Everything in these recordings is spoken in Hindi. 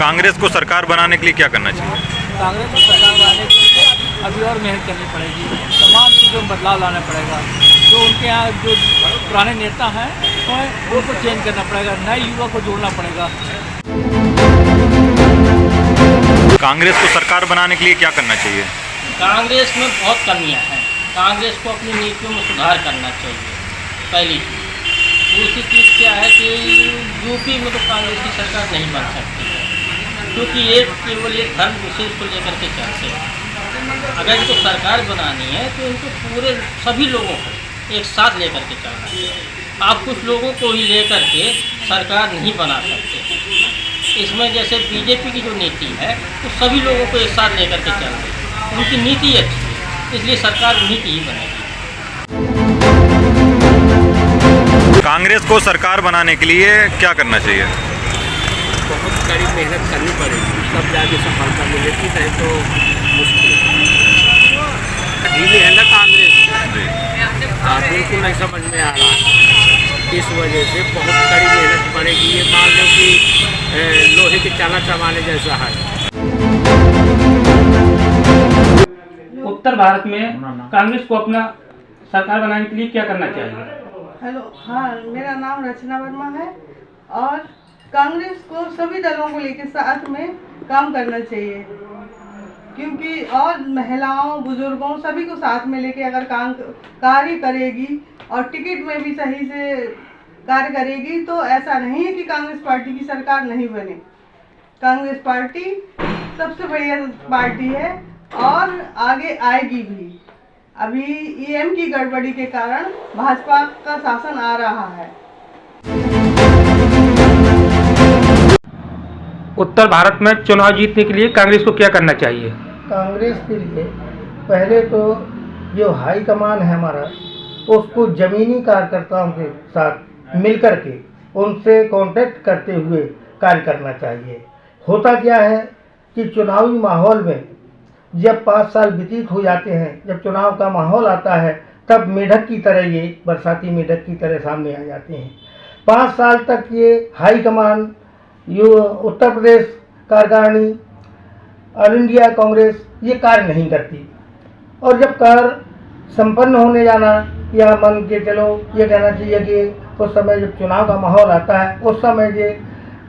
कांग्रेस को सरकार बनाने के लिए क्या करना चाहिए? कांग्रेस को सरकार बनाने के लिए अभी और मेहनत करनी पड़ेगी, तमाम चीज़ों में बदलाव लाना पड़ेगा। जो उनके यहाँ जो पुराने नेता हैं उनको चेंज करना पड़ेगा, नए युवा को जोड़ना पड़ेगा। कांग्रेस को सरकार बनाने के लिए क्या करना चाहिए? कांग्रेस में बहुत कमियां हैं। कांग्रेस को अपनी नीतियों में सुधार करना चाहिए, पहली चीज़। दूसरी चीज़ क्या है कि यूपी में तो कांग्रेस की सरकार नहीं बन सकती है, क्योंकि ये केवल एक धर्म विशेष को लेकर के चलते हैं। अगर इनको सरकार बनानी है तो इनको पूरे सभी लोगों को एक साथ लेकर के चलना चाहिए। आप कुछ लोगों को ही लेकर के सरकार नहीं बना सकते। इसमें जैसे बीजेपी की जो नीति है तो सभी लोगों को एक साथ लेकर के चलना है। उनकी नीति अच्छी है, इसलिए सरकार नीति ही बनेगी। कांग्रेस को सरकार बनाने के लिए क्या करना चाहिए? बहुत कड़ी मेहनत करनी पड़ेगी, तब जाके सफलता मिलेगी, नहीं तो मुश्किल ढीली है ना कांग्रेस। हाँ, बिल्कुल नहीं समझ में आ रहा है। इस वजह से बहुत कड़ी मेहनत पड़ेगी। ये मान लो कि लोहे के चाला चबाने जैसा है। उत्तर भारत में कांग्रेस को अपना सरकार बनाने के लिए क्या करना चाहिए? हेलो, हाँ, मेरा नाम रचना वर्मा है और कांग्रेस को सभी दलों को लेकर साथ में काम करना चाहिए, क्योंकि और महिलाओं बुजुर्गों सभी को साथ में लेके अगर कार्य करेगी और टिकट में भी सही से कार्य करेगी तो ऐसा नहीं है कि कांग्रेस पार्टी की सरकार नहीं बने। कांग्रेस पार्टी सबसे बढ़िया पार्टी है और आगे आएगी भी। अभी ईएम की गड़बड़ी के कारण भाजपा का शासन आ रहा है। उत्तर भारत में चुनाव जीतने के लिए कांग्रेस को क्या करना चाहिए? कांग्रेस के लिए पहले तो जो हाई कमान है हमारा, उसको ज़मीनी कार्यकर्ताओं के साथ मिलकर के उनसे कांटेक्ट करते हुए कार्य करना चाहिए। होता क्या है कि चुनावी माहौल में जब 5 साल व्यतीत हो जाते हैं, जब चुनाव का माहौल आता है, तब मेढक की तरह ये बरसाती मेढक की तरह सामने आ जाते हैं। 5 साल तक ये हाई कमान, उत्तर प्रदेश कार्यकारिणी, ऑल इंडिया कांग्रेस ये कार्य नहीं करती। और जब कार्य संपन्न होने जाना, या मान के चलो ये कहना चाहिए कि उस समय जब चुनाव का माहौल आता है, उस समय ये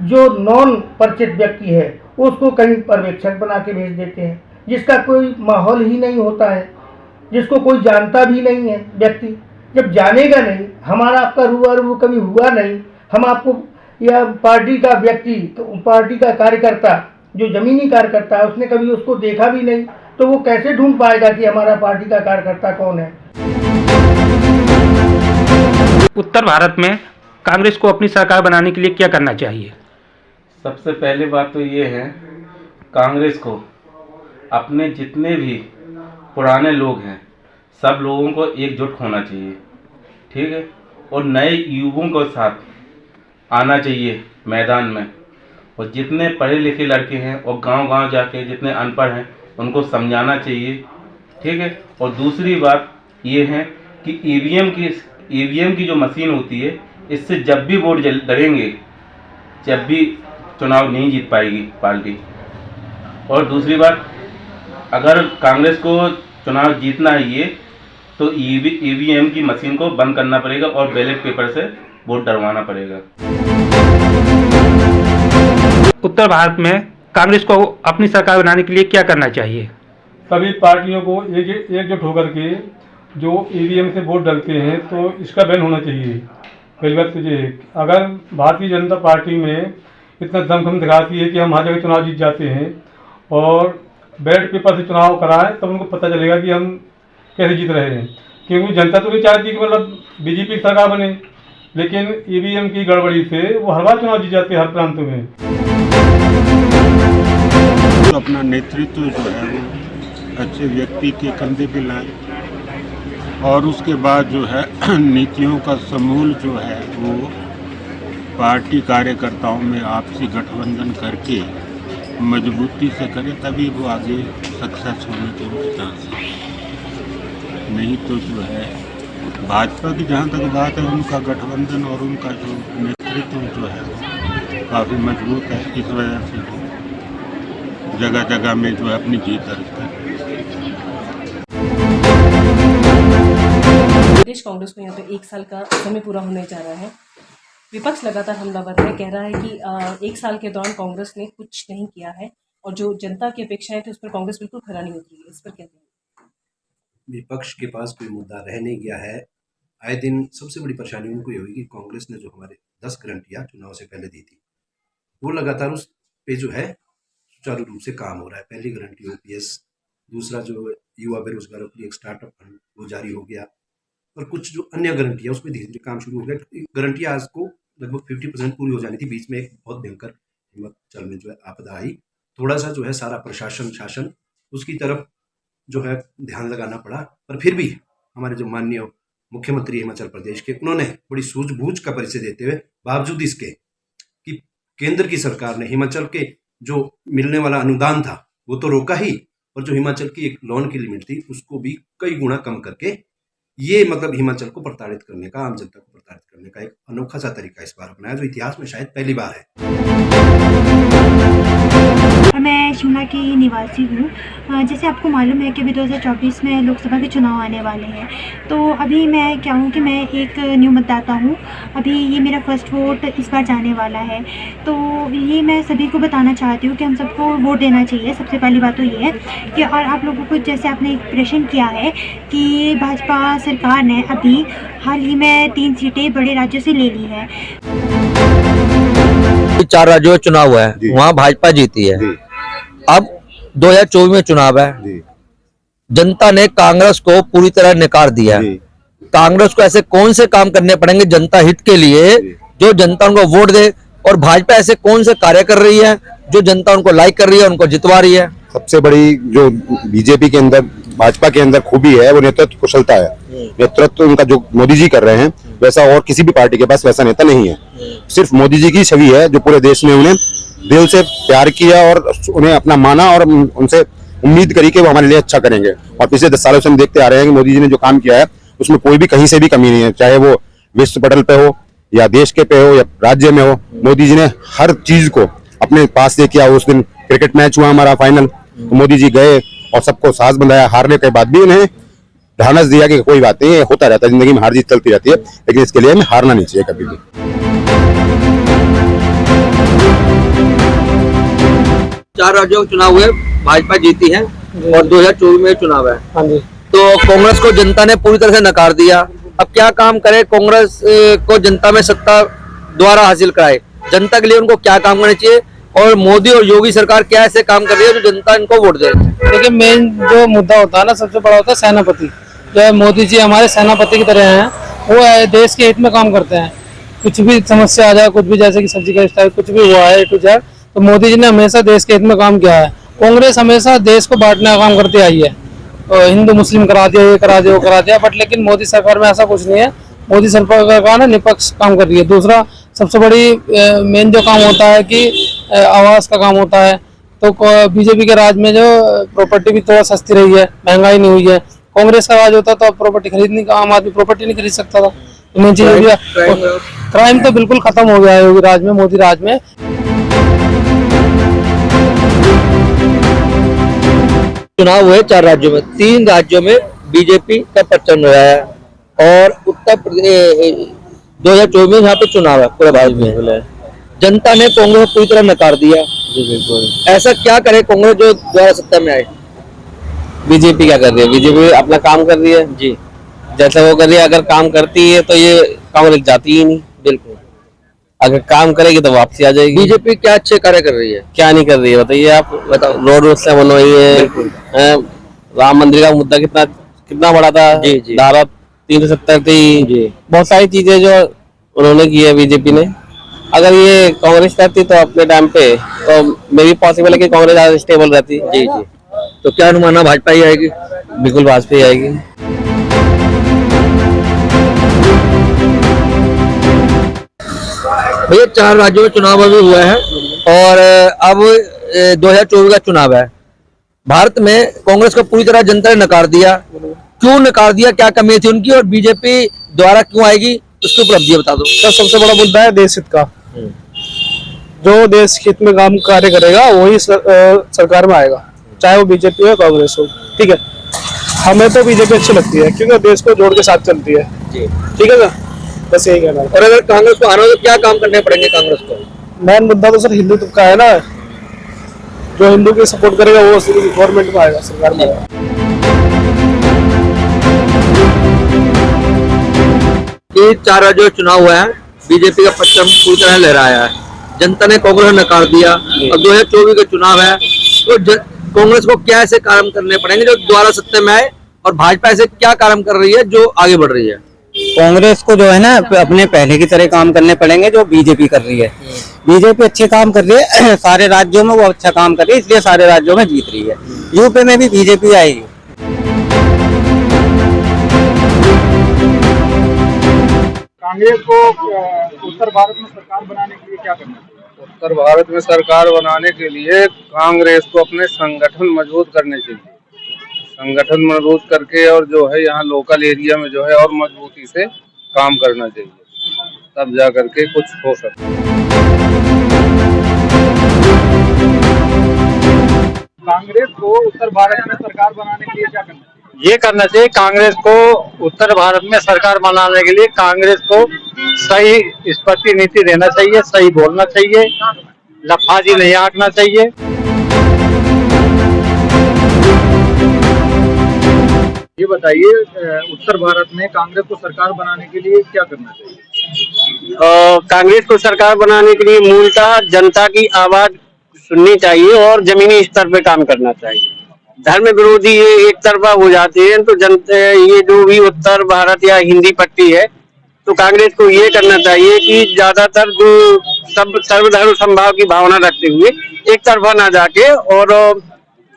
जो नॉन परिचित व्यक्ति है उसको कहीं पर्यवेक्षक बना के भेज देते हैं, जिसका कोई माहौल ही नहीं होता है, जिसको कोई जानता भी नहीं है। व्यक्ति जब जानेगा नहीं, हमारा आपका रूबरू कभी हुआ नहीं, हम आपको या पार्टी का व्यक्ति, पार्टी का कार्यकर्ता जो जमीनी कार्यकर्ता है उसने कभी उसको देखा भी नहीं, तो वो कैसे ढूंढ पाएगा कि हमारा पार्टी का कार्यकर्ता कौन है। उत्तर भारत में कांग्रेस को अपनी सरकार बनाने के लिए क्या करना चाहिए? सबसे पहली बात तो ये है, कांग्रेस को अपने जितने भी पुराने लोग हैं सब लोगों को एकजुट होना चाहिए, ठीक है, और नए युवाओं के साथ आना चाहिए मैदान में, और जितने पढ़े लिखे लड़के हैं और गांव-गांव जाके जितने अनपढ़ हैं उनको समझाना चाहिए, ठीक है। और दूसरी बात ये है कि ईवीएम की जो मशीन होती है, इससे जब भी वोट डलेंगे, जब भी चुनाव नहीं जीत पाएगी पार्टी। और दूसरी बात, अगर कांग्रेस को चुनाव जीतना है ये, तो ईवीएम की मशीन को बंद करना पड़ेगा और बैलेट पेपर से वोट डलवाना पड़ेगा। उत्तर भारत में कांग्रेस को अपनी सरकार बनाने के लिए क्या करना चाहिए? सभी पार्टियों को एकजुट होकर के जो ईवीएम से वोट डलते हैं तो इसका बैन होना चाहिए। पहली बात तो ये है, अगर भारतीय जनता पार्टी में इतना दमखम दिखाती है कि हम हर जगह चुनाव जीत जाते हैं और बैलेट पेपर से चुनाव कराएं, तब उनको पता चलेगा कि हम कैसे जीत रहे हैं। क्योंकि जनता तो नहीं चाहती कि मतलब बीजेपी की सरकार बने, लेकिन ईवीएम की गड़बड़ी से वो हर बार चुनाव जीत जाते हैं हर प्रांत में। तो अपना नेतृत्व जो है वो अच्छे व्यक्ति के कंधे पे लाए और उसके बाद जो है नीतियों का समूल जो है वो पार्टी कार्यकर्ताओं में आपसी गठबंधन करके मजबूती से करें, तभी वो आगे सक्सेस होने के उनके चांस हैं। नहीं तो जो है भाजपा की जहाँ तक बात है, उनका गठबंधन और उनका जो नेतृत्व जो है वो काफ़ी मजबूत है, इस वजह से जगह जगह में जो है अपनी जीत दर्ज कर रहे हैं। प्रदेश कांग्रेस को यहाँ पे 1 साल का समय पूरा होने जा रहा है। विपक्ष लगातार हमलावर है, कह रहा है कि 1 साल के दौरान कांग्रेस ने कुछ नहीं किया है और जो जनता की अपेक्षाएं थी उस पर कांग्रेस बिल्कुल खरा नहीं उतरी है। इस पर क्या कहेंगे? विपक्ष के पास कोई मुद्दा रह नहीं गया है। आए दिन सबसे बड़ी परेशानी उनको ये हुई कि कांग्रेस ने जो हमारे 10 गारंटियाँ चुनाव से पहले दी थी, वो लगातार उस पे जो है सुचारू रूप से काम हो रहा है। पहली गारंटी OPS, दूसरा जो युवा बेरोजगारों के लिए एक स्टार्टअप फंड वो जारी हो गया, और कुछ जो अन्य गारंटियाँ उसमें धीरे धीरे काम शुरू हो गया। गारंटियाँ आज को लगभग 50% पूरी हो जानी थी। बीच में एक बहुत भयंकर हिमाचल में जो है आपदा आई, थोड़ा सा जो है सारा प्रशासन शासन उसकी तरफ जो है ध्यान लगाना पड़ा, पर फिर भी हमारे जो माननीय मुख्यमंत्री हिमाचल प्रदेश के, उन्होंने बड़ी सूझबूझ का परिचय देते हुए बावजूद इसके कि केंद्र की सरकार ने हिमाचल के जो मिलने वाला अनुदान था वो तो रोका ही, और जो हिमाचल की एक लोन की लिमिट थी उसको भी कई गुना कम करके ये मतलब हिमाचल को प्रताड़ित करने का, आम जनता को प्रताड़ित करने का एक अनोखा सा तरीका इस बार अपनाया, जो इतिहास में शायद पहली बार है। मैं शिमला की निवासी हूँ। जैसे आपको मालूम है कि अभी 2024 में लोकसभा के चुनाव आने वाले हैं, तो अभी मैं क्या हूँ कि मैं एक न्यू मतदाता हूँ। अभी ये मेरा फर्स्ट वोट इस बार जाने वाला है, तो ये मैं सभी को बताना चाहती हूँ कि हम सबको वोट देना चाहिए। सबसे पहली बात तो ये है कि, और आप लोगों को जैसे आपने एक प्रश्न किया है कि भाजपा सरकार ने अभी हाल ही में 3 सीटें बड़े राज्यों से ले ली है। 4 राज्यों में चुनाव हुआ है, वहाँ भाजपा जीती है। अब 2024 में चुनाव है, जनता ने कांग्रेस को पूरी तरह नकार दिया है। कांग्रेस को ऐसे कौन से काम करने पड़ेंगे जनता हित के लिए जो जनता उनको वोट दे, और भाजपा ऐसे कौन से कार्य कर रही है जो जनता उनको लाइक कर रही है, उनको जितवा रही है। सबसे बड़ी जो बीजेपी के अंदर, भाजपा के अंदर खूबी है वो नेतृत्व कुशलता है। नेतृत्व उनका जो मोदी जी कर रहे हैं वैसा और किसी भी पार्टी के पास वैसा नेता नहीं है। सिर्फ मोदी जी की छवि है जो पूरे देश ने उन्हें दिल से प्यार किया और उन्हें अपना माना, और उनसे उम्मीद करी कि वो हमारे लिए अच्छा करेंगे। और पिछले 10 सालों से हम देखते आ रहे हैं कि मोदी जी ने जो काम किया है उसमें कोई भी कहीं से भी कमी नहीं है, चाहे वो विश्व पटल पे हो या देश के पे हो या राज्य में हो। मोदी जी ने हर चीज को अपने पास ले किया। उस दिन क्रिकेट मैच हुआ हमारा फाइनल, तो मोदी जी गए और सबको साथ बंधाया। हारने के बाद भी उन्हें ध्यान दिया कि कोई बात नहीं, होता रहता है जिंदगी में, हार जीत चलती रहती है, लेकिन इसके लिए हमें हारना नहीं चाहिए कभी भी। 4 राज्यों के चुनाव हुए, भाजपा जीती है और 2024 में चुनाव है। तो कांग्रेस को जनता ने पूरी तरह से नकार दिया। अब क्या काम करे कांग्रेस को जनता में सत्ता द्वारा हासिल कराए? जनता के लिए उनको क्या काम करना चाहिए, और मोदी और योगी सरकार क्या ऐसे काम कर रही है जो जनता इनको वोट दे? देखिए, मेन जो मुद्दा होता है ना, सबसे बड़ा होता है सेनापति। जो है मोदी जी हमारे सेनापति की तरह हैं, वो देश के हित में काम करते हैं। कुछ भी समस्या आ जाए, कुछ भी, जैसे कि सब्जी का स्टाइल कुछ भी हुआ है A to Z, तो मोदी जी ने हमेशा देश के हित में काम किया है। कांग्रेस हमेशा देश को बांटने का काम करती आई है, हिंदू मुस्लिम करा दिया, ये करा दिया, वो करा दिया, बट लेकिन मोदी सरकार में ऐसा कुछ नहीं है। मोदी सरकार ना निष्पक्ष काम कर रही है। दूसरा सबसे बड़ी मेन जो काम होता है कि आवास का काम होता है, तो बीजेपी के राज में जो प्रॉपर्टी भी थोड़ा सस्ती रही है, महंगाई नहीं हुई है। कांग्रेस का राज होता तो अब प्रॉपर्टी खरीदने का, आम आदमी प्रॉपर्टी नहीं खरीद सकता था। मेन चीज क्राइम तो बिल्कुल खत्म हो गया है योगी राज में, मोदी राज में। चुनाव हुए 4 राज्यों में, 3 राज्यों में बीजेपी का प्रचंड रहा है, और उत्तर प्रदेश 2024 में यहाँ पे चुनाव है पूरे भारत में। जनता ने कांग्रेस को पूरी तरह नकार दिया। ऐसा क्या करे कांग्रेस जो दोबारा सत्ता में आए? बीजेपी क्या कर रही है? बीजेपी अपना काम कर रही है जी, जैसा वो कर रही है। अगर काम करती है तो ये कांग्रेस जाती ही नहीं। बिल्कुल, अगर काम करेगी तो वापसी आ जाएगी। बीजेपी क्या अच्छे कार्य कर रही है? क्या नहीं कर रही है बताइए आप? बताओ, रोड से बनवाई है, राम मंदिर का मुद्दा कितना बड़ा था, धारा 370 थी, बहुत सारी चीजें जो उन्होंने की है बीजेपी ने। अगर ये कांग्रेस करती तो अपने टाइम पे, तो मे भी पॉसिबल है कि कांग्रेस ज्यादा स्टेबल रहती। जी। तो क्या अनुमान है, भाजपा ही आएगी? बिल्कुल भाजपा ही आएगी। भैया 4 राज्यों में चुनाव अभी हुआ है, और अब 2024 का चुनाव है। भारत में कांग्रेस को पूरी तरह जनता ने नकार दिया। क्यों नकार दिया, क्या कमी थी उनकी, और बीजेपी द्वारा क्यों आएगी, उसकी उपलब्धि बता दो। सबसे बड़ा मुद्दा है देश हित का। जो देश हित में काम कार्य करेगा वही सरकार में आएगा, चाहे वो बीजेपी हो कांग्रेस हो। ठीक है, हमें तो बीजेपी अच्छी लगती है क्योंकि देश को जोड़ के साथ चलती है। ठीक है ना, बस यही कहना है। और अगर कांग्रेस को आना हो तो क्या काम करने पड़ेंगे कांग्रेस को? मेन मुद्दा तो सर हिंदुत्व का है ना, जो हिंदू की सपोर्ट करेगा वो गवर्नमेंट में आएगा, सरकार में आएगा। ये 4 राज्यों में चुनाव हुआ है, बीजेपी का परचम पूरी तरह लहराया है, जनता ने कांग्रेस ने नकार दिया। अब 2024 का चुनाव है तो कांग्रेस को क्या ऐसे काम करने पड़ेंगे जो दोबारा सत्ता में आए, और भाजपा ऐसे क्या काम कर रही है जो आगे बढ़ रही है? कांग्रेस को जो है ना अपने पहले की तरह काम करने पड़ेंगे जो बीजेपी कर रही है। बीजेपी अच्छे काम कर रही है, सारे राज्यों में वो अच्छा काम कर रही है, इसलिए सारे राज्यों में जीत रही है। यूपी में भी बीजेपी आएगी। कांग्रेस को उत्तर भारत में सरकार बनाने के लिए क्या करना है? उत्तर भारत में सरकार बनाने के लिए कांग्रेस को अपने संगठन मजबूत करने चाहिए। संगठन मजबूत करके और जो है यहाँ लोकल एरिया में जो है और मजबूती से काम करना चाहिए, तब जा करके कुछ हो सकता है। कांग्रेस को उत्तर भारत में सरकार बनाने के लिए क्या करना है? ये करना चाहिए, कांग्रेस को उत्तर भारत में सरकार बनाने के लिए कांग्रेस को सही स्पष्ट नीति देना चाहिए, सही बोलना चाहिए, लफाजी नहीं आंकना चाहिए। ये बताइए, उत्तर भारत में कांग्रेस को सरकार बनाने के लिए क्या करना चाहिए? कांग्रेस को सरकार बनाने के लिए मूलतः जनता की आवाज सुननी चाहिए और जमीनी स्तर पे काम करना चाहिए। धर्म विरोधी ये एक तरफा हो जाते हैं तो जनता ये जो भी उत्तर भारत या हिंदी पट्टी है, तो कांग्रेस को ये करना चाहिए कि ज्यादातर जो सब सर्वधर्म समभाव की भावना रखते हुए एक तरफा ना जाके और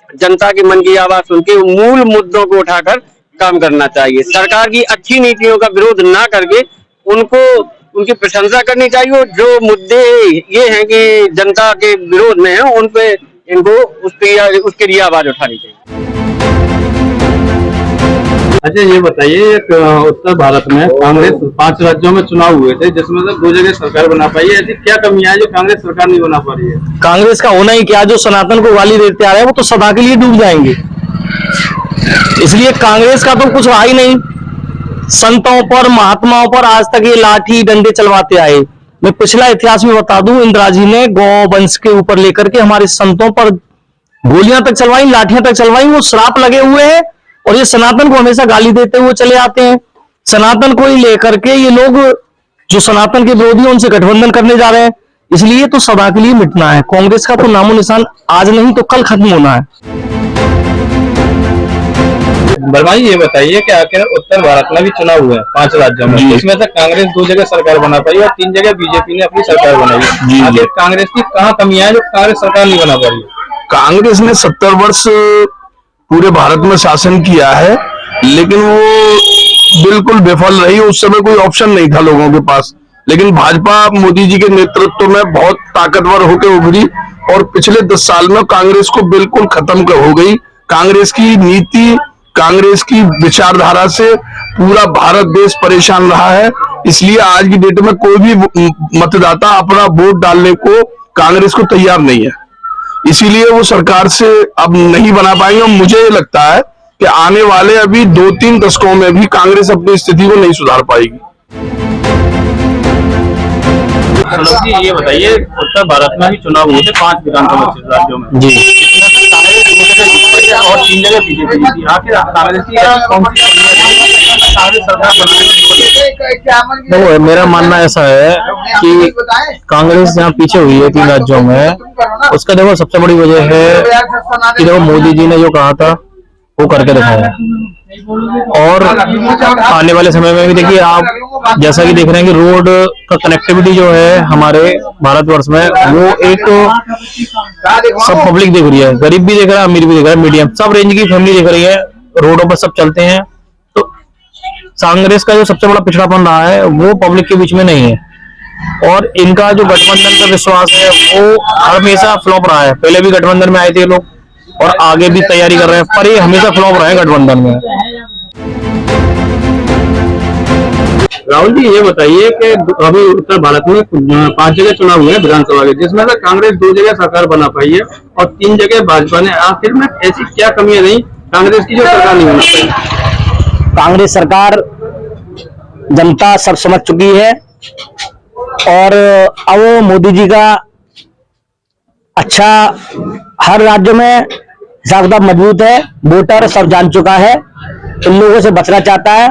जनता के मन की आवाज सुन के मूल मुद्दों को उठाकर काम करना चाहिए। सरकार की अच्छी नीतियों का विरोध ना करके उनको उनकी प्रशंसा करनी चाहिए, और जो मुद्दे ये हैं कि जनता के विरोध में है उन पे इनको उसके लिए आवाज उठानी चाहिए। अच्छा ये बताइए, उत्तर भारत में कांग्रेस 5 राज्यों में चुनाव हुए थे जिसमें से 2 जगह सरकार बना पाई है, ऐसी क्या कमियां हैं जो कांग्रेस सरकार नहीं बना पा रही है? कांग्रेस का होना ही क्या, जो सनातन को गाली देते आ रहे हैं वो तो सदा के लिए डूब जाएंगे, इसलिए कांग्रेस का तो कुछ रहा ही नहीं। संतों पर महात्माओं पर आज तक ये लाठी डंडे चलवाते आए। मैं पिछला इतिहास में बता दूं, इंदिरा जी ने गौ वंश के ऊपर लेकर के हमारे संतों पर गोलियां तक चलवाई, लाठियां तक चलवाई, वो श्राप लगे हुए हैं और ये सनातन को हमेशा गाली देते हुए चले आते हैं। सनातन को ही लेकर के ये लोग जो सनातन के विरोधी उनसे गठबंधन करने जा रहे हैं, इसलिए तो सदा के लिए मिटना है। कांग्रेस का तो नामो निशान आज नहीं तो कल खत्म होना है। बलवान ये बताइए कि आखिर उत्तर भारत में भी चुनाव हुए 5 राज्यों में, इसमें से कांग्रेस 2 जगह सरकार बना पाई और 3 जगह बीजेपी ने अपनी सरकार बनाई। आखिर कांग्रेस की कहाँ कमियां हैं जो कांग्रेस सरकार नहीं बना पा रही? कांग्रेस ने 70 वर्ष पूरे भारत में शासन किया है, लेकिन वो बिल्कुल विफल रही। उस समय कोई ऑप्शन नहीं था लोगों के पास, लेकिन भाजपा मोदी जी के नेतृत्व में बहुत ताकतवर होकर उभरी और पिछले 10 साल में कांग्रेस को बिल्कुल खत्म हो गई। कांग्रेस की नीति, कांग्रेस की विचारधारा से पूरा भारत देश परेशान रहा है, इसलिए आज की डेट में कोई भी मतदाता अपना वोट डालने को कांग्रेस को तैयार नहीं है, इसीलिए वो सरकार से अब नहीं बना पाएंगे। और मुझे लगता है कि आने वाले अभी 2-3 दशकों में भी कांग्रेस अपनी स्थिति को नहीं सुधार पाएगी। जी ये बताइए, उत्तर भारत में भी चुनाव हुए थे 5 विधानसभा राज्यों में जी, और 3 जगह बीजेपी जीती। आखिर कांग्रेस की कौन सी कांग्रेस सरकार बनाने? देखो मेरा मानना ऐसा है कि कांग्रेस जहाँ पीछे हुई है 3 राज्यों में, उसका देखो सबसे बड़ी वजह है कि देखो मोदी जी ने जो कहा था वो करके दिखाया, और आने वाले समय में भी देखिए आप जैसा कि देख रहे हैं कि रोड का कनेक्टिविटी जो है हमारे भारतवर्ष में वो एक सब पब्लिक देख रही है, गरीब भी देख रहा है, अमीर भी देख रहा है, मीडियम सब रेंज की फैमिली देख रही है, रोडों पर सब चलते हैं। तो कांग्रेस का जो सबसे बड़ा पिछड़ापन रहा है वो पब्लिक के बीच में नहीं है, और इनका जो गठबंधन का विश्वास है वो हमेशा फ्लॉप रहा है। पहले भी गठबंधन में आए थे लोग और आगे भी तैयारी कर रहे हैं, पर ये हमेशा फ्लॉप रहे हैं गठबंधन में। राहुल जी ये बताइए कि अभी उत्तर भारत में 5 जगह चुनाव हुए हैं विधानसभा के, जिसमें से कांग्रेस 2 जगह सरकार बना पाई है और 3 जगह भाजपा ने। आखिर में ऐसी क्या कमियां रही कांग्रेस की जो सरकार नहीं बना पाई? कांग्रेस सरकार जनता सब समझ चुकी है और अब मोदी जी का अच्छा हर राज्य में हिसाब किताब मजबूत है, वोटर सब जान चुका है, इन लोगों से बचना चाहता है।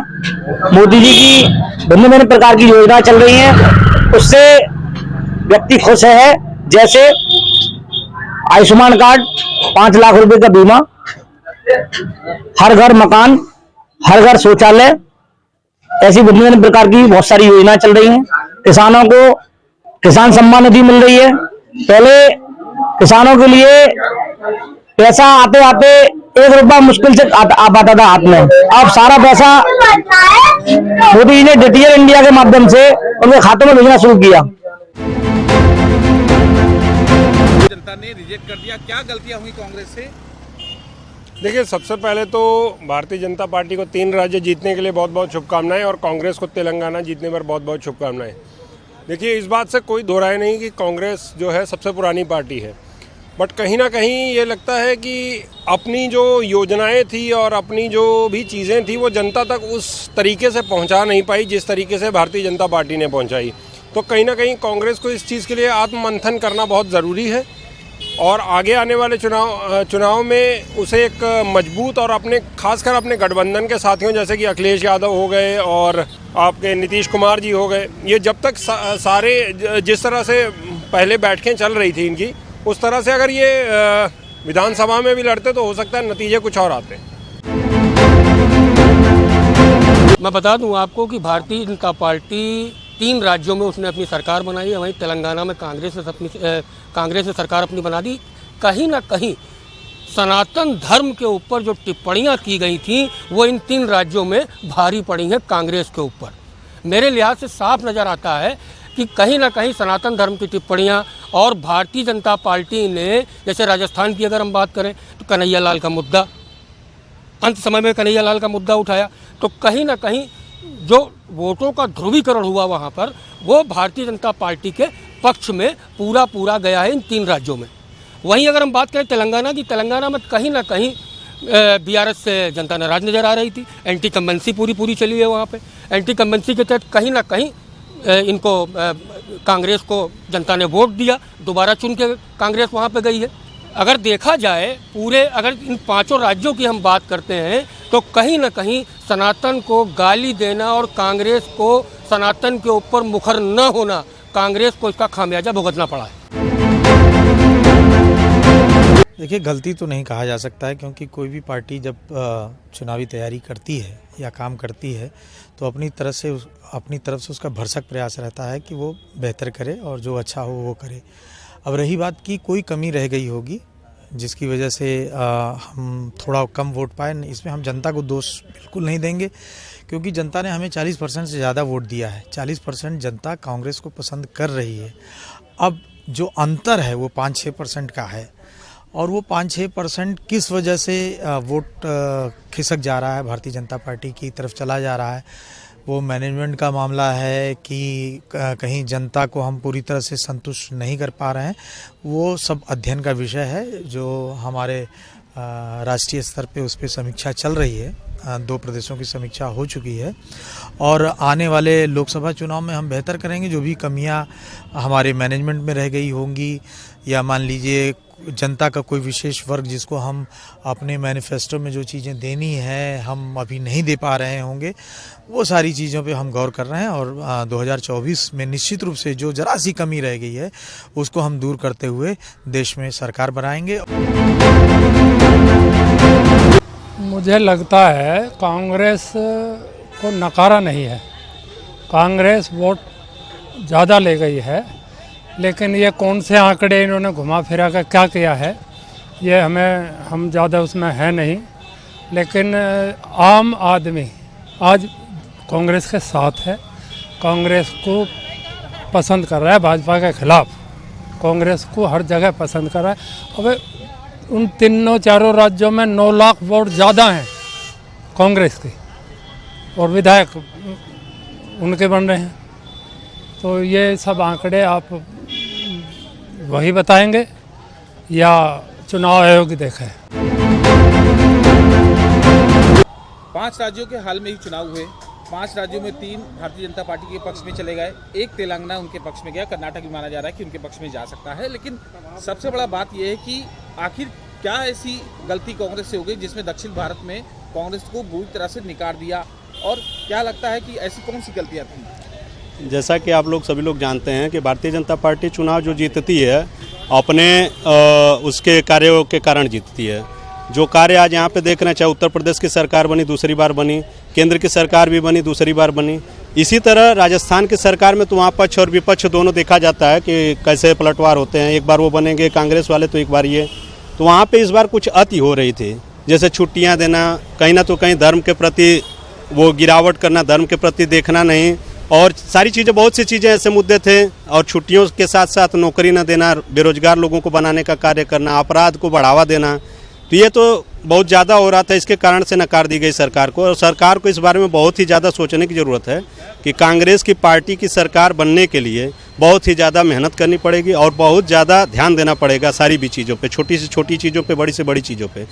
मोदी जी की भिन्न भिन्न प्रकार की योजना चल रही हैं, उससे व्यक्ति खुश है। जैसे आयुष्मान कार्ड, 5 लाख रुपए का बीमा, हर घर मकान, हर घर शौचालय, ऐसी भिन्न भिन्न प्रकार की बहुत सारी योजना चल रही हैं। किसानों को किसान सम्मान निधि मिल रही है। पहले किसानों के लिए पैसा आते आते 1 रुपया मुश्किल से आ पाता था हाथ में, अब सारा पैसा मोदी जी ने डिजिटल इंडिया के माध्यम से उनके खातों में भेजना शुरू किया। जनता ने रिजेक्ट कर दिया, क्या गलतियां हुई कांग्रेस से? देखिए, सबसे पहले तो भारतीय जनता पार्टी को 3 राज्य जीतने के लिए बहुत बहुत शुभकामनाएं और कांग्रेस को तेलंगाना जीतने पर बहुत बहुत शुभकामनाएं। देखिए, इस बात से कोई दो राय नहीं कि कांग्रेस जो है सबसे पुरानी पार्टी है, बट कहीं ना कहीं ये लगता है कि अपनी जो योजनाएं थी और अपनी जो भी चीज़ें थी वो जनता तक उस तरीके से पहुंचा नहीं पाई जिस तरीके से भारतीय जनता पार्टी ने पहुंचाई। तो कहीं ना कहीं कांग्रेस को इस चीज़ के लिए आत्ममंथन करना बहुत ज़रूरी है और आगे आने वाले चुनाव में उसे एक मजबूत और अपने खासकर अपने गठबंधन के साथियों जैसे कि अखिलेश यादव हो गए और आपके नीतीश कुमार जी हो गए, ये जब तक सारे जिस तरह से पहले बैठकें चल रही थी इनकी, उस तरह से अगर ये विधानसभा में भी लड़ते तो हो सकता है नतीजे कुछ और आते। मैं बता दूं आपको कि भारतीय जनता पार्टी 3 राज्यों में उसने अपनी सरकार बनाई है। वहीं तेलंगाना में कांग्रेस ने सरकार अपनी बना दी। कहीं ना कहीं सनातन धर्म के ऊपर जो टिप्पणियां की गई थी वो इन 3 राज्यों में भारी पड़ी हैं कांग्रेस के ऊपर। मेरे लिहाज से साफ नज़र आता है कि कहीं ना कहीं सनातन धर्म की टिप्पणियां और भारतीय जनता पार्टी ने, जैसे राजस्थान की अगर हम बात करें तो कन्हैया लाल का मुद्दा, अंत समय में कन्हैया लाल का मुद्दा उठाया, तो कहीं ना कहीं जो वोटों का ध्रुवीकरण हुआ वहाँ पर वो भारतीय जनता पार्टी के पक्ष में पूरा गया है इन 3 राज्यों में। वहीं अगर हम बात करें तेलंगाना की, तेलंगाना में कहीं ना कहीं बीआरएस से जनता नाराज नज़र आ रही थी। एंटी कम्बेंसी पूरी चली है वहाँ पे। एंटी कम्बेंसी के तहत कहीं ना कहीं इनको कांग्रेस को जनता ने वोट दिया, दोबारा चुन के कांग्रेस वहाँ पे गई है। अगर देखा जाए अगर इन 5 राज्यों की हम बात करते हैं तो कहीं ना कहीं सनातन को गाली देना और कांग्रेस को सनातन के ऊपर मुखर न होना, कांग्रेस को इसका खामियाजा भुगतना पड़ा है। देखिए, गलती तो नहीं कहा जा सकता है, क्योंकि कोई भी पार्टी जब चुनावी तैयारी करती है या काम करती है तो अपनी तरफ से उसका भरसक प्रयास रहता है कि वो बेहतर करे और जो अच्छा हो वो करे। अब रही बात कि कोई कमी रह गई होगी जिसकी वजह से हम थोड़ा कम वोट पाए, इसमें हम जनता को दोष बिल्कुल नहीं देंगे, क्योंकि जनता ने हमें 40% से ज़्यादा वोट दिया है। 40% जनता कांग्रेस को पसंद कर रही है। अब जो अंतर है वो 5-6% का है और वो 5-6% किस वजह से वोट खिसक जा रहा है, भारतीय जनता पार्टी की तरफ चला जा रहा है, वो मैनेजमेंट का मामला है कि कहीं जनता को हम पूरी तरह से संतुष्ट नहीं कर पा रहे हैं, वो सब अध्ययन का विषय है जो हमारे राष्ट्रीय स्तर पे उस पर समीक्षा चल रही है। 2 प्रदेशों की समीक्षा हो चुकी है और आने वाले लोकसभा चुनाव में हम बेहतर करेंगे। जो भी कमियां हमारे मैनेजमेंट में रह गई होंगी या मान लीजिए जनता का कोई विशेष वर्ग जिसको हम अपने मैनिफेस्टो में जो चीज़ें देनी है हम अभी नहीं दे पा रहे होंगे, वो सारी चीज़ों पे हम गौर कर रहे हैं और 2024 में निश्चित रूप से जो जरा सी कमी रह गई है उसको हम दूर करते हुए देश में सरकार बनाएंगे। मुझे लगता है कांग्रेस को नकारा नहीं है, कांग्रेस वोट ज़्यादा ले गई है, लेकिन ये कौन से आंकड़े इन्होंने घुमा फिरा कर क्या किया है ये हम ज़्यादा उसमें है नहीं, लेकिन आम आदमी आज कांग्रेस के साथ है, कांग्रेस को पसंद कर रहा है, भाजपा के खिलाफ कांग्रेस को हर जगह पसंद कर रहा है। अब उन 3-4 राज्यों में 9 लाख वोट ज़्यादा हैं कांग्रेस की और विधायक उनके बन रहे हैं। तो ये सब आंकड़े आप वही बताएंगे या चुनाव आयोग देखे? 5 राज्यों के हाल में ही चुनाव हुए। 5 राज्यों में 3 भारतीय जनता पार्टी के पक्ष में चले गए, 1 तेलंगाना उनके पक्ष में गया, कर्नाटक भी माना जा रहा है कि उनके पक्ष में जा सकता है। लेकिन सबसे बड़ा बात यह है कि आखिर क्या ऐसी गलती कांग्रेस से हो गई जिसमें दक्षिण भारत में कांग्रेस को बुरी तरह से निकाल दिया, और क्या लगता है कि ऐसी कौन सी गलतियाँ थी? जैसा कि आप लोग सभी लोग जानते हैं कि भारतीय जनता पार्टी चुनाव जो जीतती है अपने उसके कार्यों के कारण जीतती है। जो कार्य आज यहाँ पे देख रहे हैं, चाहे उत्तर प्रदेश की सरकार बनी, दूसरी बार बनी, केंद्र की सरकार भी बनी, दूसरी बार बनी, इसी तरह राजस्थान की सरकार में तो वहाँ पक्ष और विपक्ष दोनों देखा जाता है कि कैसे पलटवार होते हैं। एक बार वो बनेंगे कांग्रेस वाले तो एक बार ये, तो वहाँ पे इस बार कुछ अति हो रही थी, जैसे छुट्टियाँ देना, कहीं ना तो कहीं धर्म के प्रति वो गिरावट करना, धर्म के प्रति देखना नहीं, और सारी चीज़ें, बहुत सी चीज़ें ऐसे मुद्दे थे। और छुट्टियों के साथ साथ नौकरी न देना, बेरोजगार लोगों को बनाने का कार्य करना, अपराध को बढ़ावा देना, तो ये तो बहुत ज़्यादा हो रहा था। इसके कारण से नकार दी गई सरकार को, और सरकार को इस बारे में बहुत ही ज़्यादा सोचने की ज़रूरत है कि कांग्रेस की पार्टी की सरकार बनने के लिए बहुत ही ज़्यादा मेहनत करनी पड़ेगी और बहुत ज़्यादा ध्यान देना पड़ेगा सारी भी चीज़ों पे, छोटी से छोटी चीज़ों पे, बड़ी से बड़ी चीज़ों पे।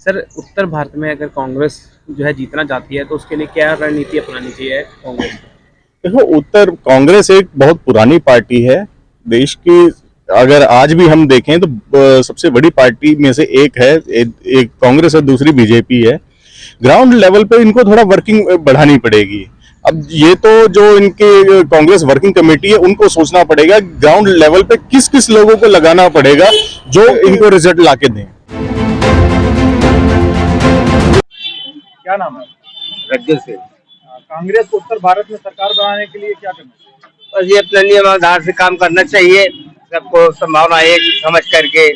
सर, उत्तर भारत में अगर कांग्रेस जो है जीतना चाहती है तो उसके लिए क्या रणनीति अपनानी चाहिए कांग्रेस? देखो, उत्तर कांग्रेस एक बहुत पुरानी पार्टी है देश की। अगर आज भी हम देखें तो सबसे बड़ी पार्टी में से एक है, एक कांग्रेस और दूसरी बीजेपी है। ग्राउंड लेवल पे इनको थोड़ा वर्किंग बढ़ानी पड़ेगी। अब ये तो जो इनके कांग्रेस वर्किंग कमेटी है उनको सोचना पड़ेगा ग्राउंड लेवल पे किस किस लोगों को लगाना पड़ेगा जो इनको रिजल्ट लाके दें। क्या नाम है? रज्जल से। कांग्रेस को उत्तर भारत में सरकार बनाने के लिए क्या करना चाहिए? बस ये अपने नियमानुसार से काम करना चाहिए, सबको संभावना एक समझ करके।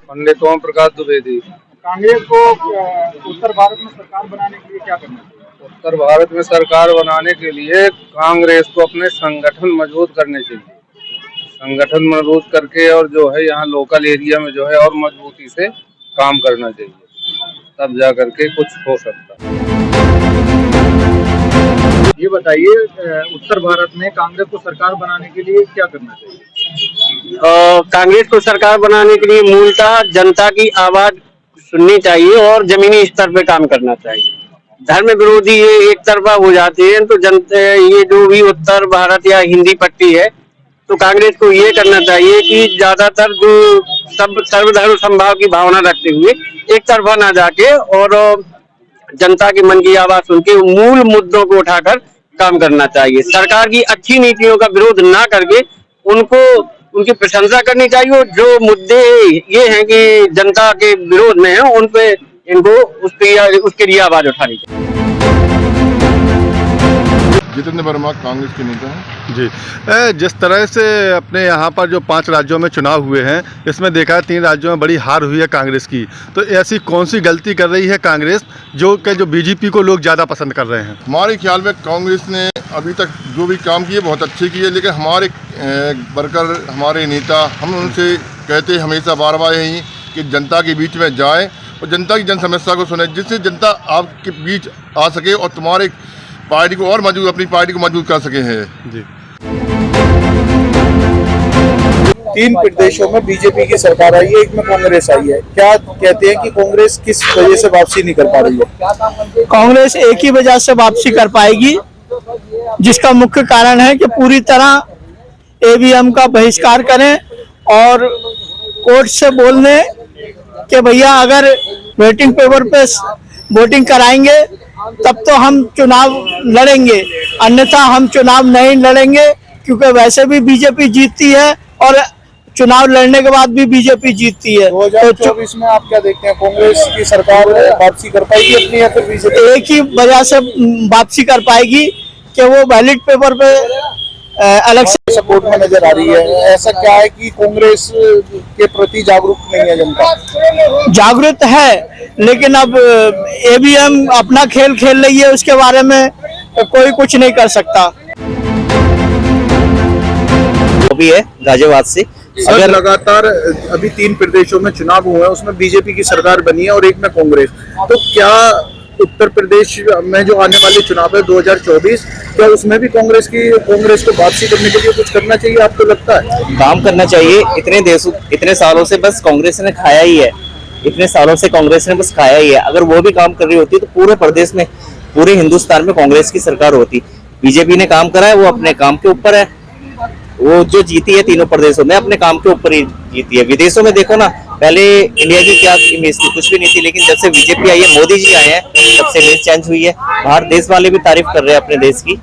पंडित ओम प्रकाश द्विवेदी। कांग्रेस को उत्तर भारत में सरकार बनाने के लिए क्या करना चाहिए? उत्तर भारत में सरकार बनाने के लिए कांग्रेस को अपने संगठन मजबूत करने चाहिए। संगठन मजबूत करके और जो है यहाँ लोकल एरिया में जो है और मजबूती से काम करना चाहिए, तब जा करके कुछ हो सकता है। ये बताइए, उत्तर भारत में कांग्रेस को सरकार बनाने के लिए क्या करना चाहिए? कांग्रेस को सरकार बनाने के लिए मूलतः जनता की आवाज सुननी चाहिए और जमीनी स्तर पे काम करना चाहिए। धर्म विरोधी ये एक तरफा हो जाते हैं, तो जनता ये जो भी उत्तर भारत या हिंदी पट्टी है, तो कांग्रेस को ये करना चाहिए कि ज्यादातर जो सब सर्वधर्म समभाव की भावना रखते हुए एक तरफा ना जाके और जनता के मन की आवाज सुन के मूल मुद्दों को उठाकर काम करना चाहिए। सरकार की अच्छी नीतियों का विरोध ना करके उनको उनकी प्रशंसा करनी चाहिए, और जो मुद्दे ये हैं कि जनता के विरोध में है उन पे इनको उसके लिए आवाज उठानी चाहिए। जितेंद्र वर्मा, कांग्रेस के नेता हैं जी। जिस तरह से अपने यहाँ पर जो 5 राज्यों में चुनाव हुए हैं, इसमें देखा है 3 राज्यों में बड़ी हार हुई है कांग्रेस की। तो ऐसी कौन सी गलती कर रही है कांग्रेस जो बीजेपी को लोग ज़्यादा पसंद कर रहे हैं? हमारे ख्याल में कांग्रेस ने अभी तक जो भी काम किए बहुत अच्छे किए, लेकिन हमारे वर्कर, हमारे नेता, हम उनसे कहते हमेशा बार बार यही कि जनता के बीच में जाएँ और जनता की जन समस्या को सुने, जिससे जनता आपके बीच आ सके और तुम्हारे पार्टी को और मजबूत, अपनी पार्टी को मजबूत कर सके हैं जी। 3 प्रदेशों में बीजेपी की सरकार आई है, एक में कांग्रेस आई है। क्या कहते हैं कि कांग्रेस किस वजह से वापसी नहीं कर पा रही है? कांग्रेस एक ही वजह से वापसी कर पाएगी, जिसका मुख्य कारण है कि पूरी तरह ईवीएम का बहिष्कार करें और कोर्ट से बोलने कि भैया अगर वोटिंग पेपर पे वोटिंग कराएंगे तब तो हम चुनाव लड़ेंगे, अन्यथा हम चुनाव नहीं लड़ेंगे, क्योंकि वैसे भी बीजेपी जीतती है और चुनाव लड़ने के बाद भी बीजेपी जीतती है। 2024 में आप क्या देखते हैं, कांग्रेस की सरकार वापसी कर पाएगी अपनी या फिर बीजेपी? एक ही वजह से वापसी कर पाएगी कि वो बैलेट पेपर पे इलेक्शन सपोर्ट में नजर आ रही है। ऐसा क्या है कि कांग्रेस के प्रति जागरूक नहीं है जनता? जागरूक है, लेकिन अब ईवीएम अपना खेल खेल रही है, उसके बारे में कोई कुछ नहीं कर सकता। वो भी है गाजियाबाद से। अगर लगातार अभी 3 प्रदेशों में चुनाव हुए हैं, उसमें बीजेपी की सरकार बनी है और एक में कांग्रेस, तो क्या उत्तर प्रदेश में जो आने वाले चुनाव है 2024, क्या उसमें भी कांग्रेस को वापसी करने के लिए कुछ करना चाहिए, आपको लगता है? काम करना चाहिए। इतने सालों से बस कांग्रेस ने खाया ही है, इतने सालों से कांग्रेस ने बस खाया ही है। अगर वो भी काम कर रही होती तो पूरे प्रदेश में, पूरे हिंदुस्तान में कांग्रेस की सरकार होती। बीजेपी ने काम करा है, वो अपने काम के ऊपर है। वो जो जीती है तीनों प्रदेशों में अपने काम के ऊपर ही जीती है। विदेशों में देखो ना, पहले इंडिया की क्या इमेज थी, कुछ भी नहीं थी, लेकिन जब से बीजेपी आई है, मोदी जी आए हैं, तब से इमेज चेंज हुई है। बाहर देश वाले भी तारीफ कर रहे हैं अपने देश की।